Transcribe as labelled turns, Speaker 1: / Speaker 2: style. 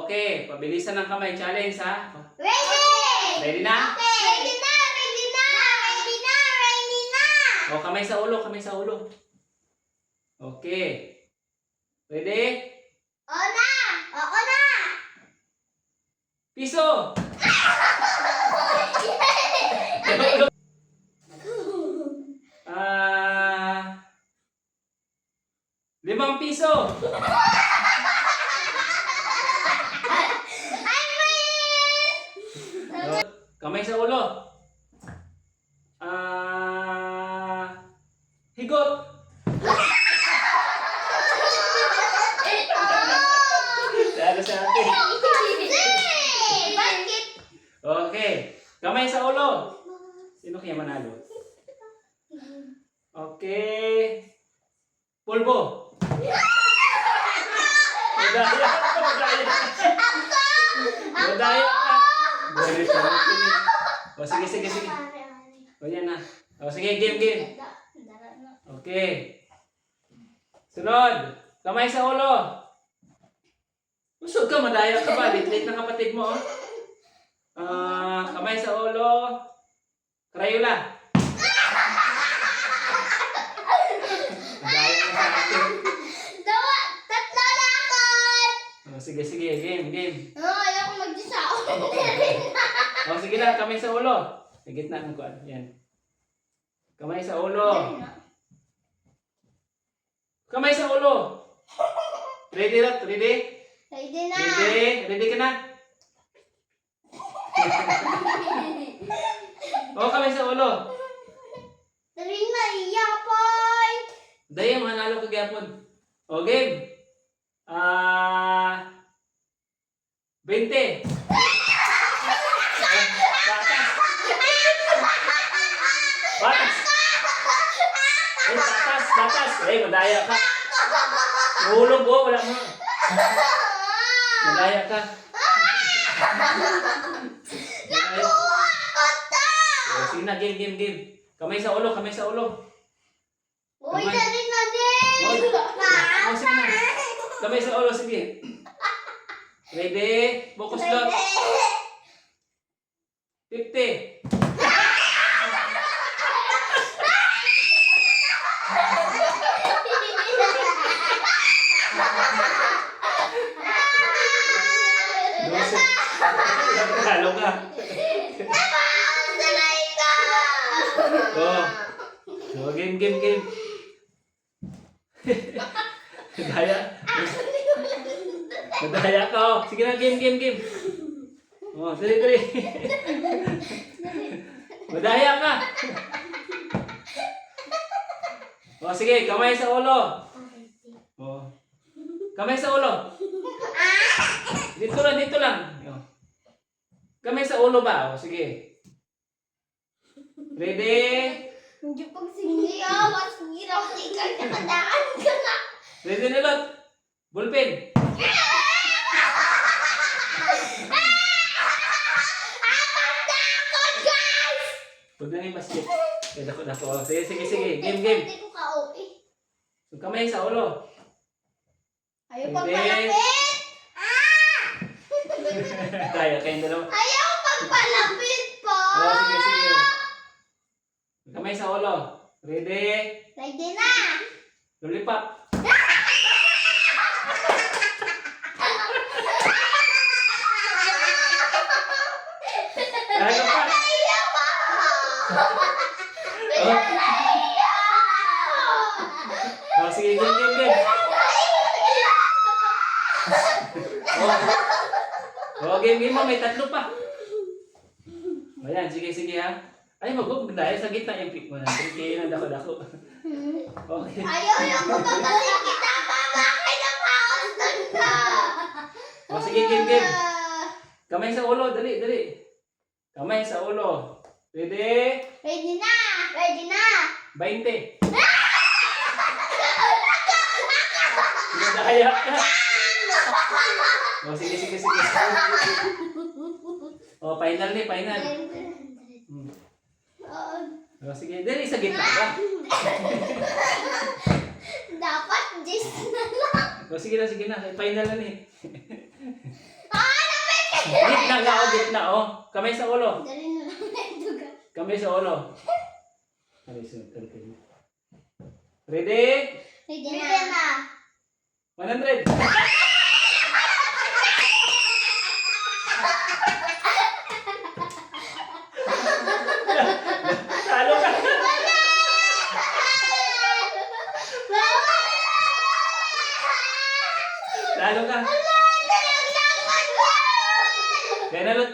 Speaker 1: Okay, pabilisan ng kamay challenge ha.
Speaker 2: Ready!
Speaker 1: Ready na?
Speaker 2: Okay. Ready na! Ready na! Ready na! Ready na!
Speaker 1: O, kamay sa ulo, kamay sa ulo. Okay. Ready?
Speaker 2: Oo na! Oo na!
Speaker 1: Piso! Limang piso! Kamay sa ulo. Higot. Lalo sa atin.
Speaker 2: Bakit?
Speaker 1: Okay. Kamay sa ulo. Sino kaya manalo? Okay. Pulbo. Madaya ka, madaya ka. Madaya ka. Very funny. O sige, sige, sige. O yan na. O sige, game, game. Okay. Sunod. Kamay sa ulo. Usog ka, madaya ka ba? Lit-lit ng kapatid mo. Kamay sa ulo. Crayola. Madaya ka sa atin.
Speaker 2: Tatlo lakad!
Speaker 1: O sige, sige. Game, game.
Speaker 2: Ayaw ko mag-isa.
Speaker 1: O sige na, kamay sa ulo. Sa gitna ng kuwan. Yan. Kamay sa ulo. Kamay sa ulo. Ready, Rot? Ready?
Speaker 2: Ready na!
Speaker 1: Ready? Ready ka na? O, kamay sa ulo.
Speaker 2: Dali na, iyapay!
Speaker 1: Dahil, manalo ka gyapon. O, game. 20. Batas. Batas. Batas. Madaya ka. Mahulog ko, wala mo. Madaya ka.
Speaker 2: Nakuha ko to!
Speaker 1: Sige na, game, game, game. Kamay sa ulo, kamay sa ulo.
Speaker 2: Uy, dali na din!
Speaker 1: O, sige na. Kamay sa ulo, sige. Ready? Focus dot. 50. Halo ka.
Speaker 2: Sanay ka!
Speaker 1: Oh. So, game, game, game. Madaya. Madaya ka, oh. Sige na, game, game, game. Oh, dali, dali. Madaya ka. Oh, sige, kamay sa ulo. Oh. Kamay sa ulo. Dito lang, dito lang. Oh. Kamay sa ulo ba? Oh, sige. Ready?
Speaker 2: Hindi pag sige mas hirap di ka nakadaan ka na.
Speaker 1: Ready na lot. Ballpen. Huwag na yung basket. Kaya dako. Sige, sige, sige. Game, game.
Speaker 2: Hindi ko ka-OA.
Speaker 1: So, kamay sa ulo.
Speaker 2: Ayaw
Speaker 1: Hindi.
Speaker 2: pagpalapit!
Speaker 1: Kaya kayong dalawa.
Speaker 2: Ayaw pagpalapit po!
Speaker 1: Oh, sige, sige. Kamay sa ulo. Ready?
Speaker 2: Ready na!
Speaker 1: Lollipop. Kaya pa.
Speaker 2: Ayaw pa!
Speaker 1: Oh. Oh, sige, game, game, game. Oh, game, game mo. May tatlo pa. O yan, sige, sige ha. Ay, mag-hook dahil sa gitna yung pick mo na. Sige, na dako-dako. Okay.
Speaker 2: Ayaw yung papagaling kita pa! Bakit ang haos doon ka?
Speaker 1: O sige, game, game. Kamay sa ulo, dali, dali. Kamay sa ulo. Ready?
Speaker 2: Ready na! Ready na!
Speaker 1: 20. Pinadaya ka. O sige, sige, sige. O, final ni, final. O sige, dali sa gitna ba?
Speaker 2: Dapat 10 na lang.
Speaker 1: O sige na, final na ni.
Speaker 2: Ah!
Speaker 1: Gitna nga, oh, gitna, oh. Kamay sa ulo.
Speaker 2: Dali na lang ito ka.
Speaker 1: Kamay sa ulo. Ano yung Ready?
Speaker 2: Ready na.
Speaker 1: 100. Talo ka. Talo ka. Kaya nalot.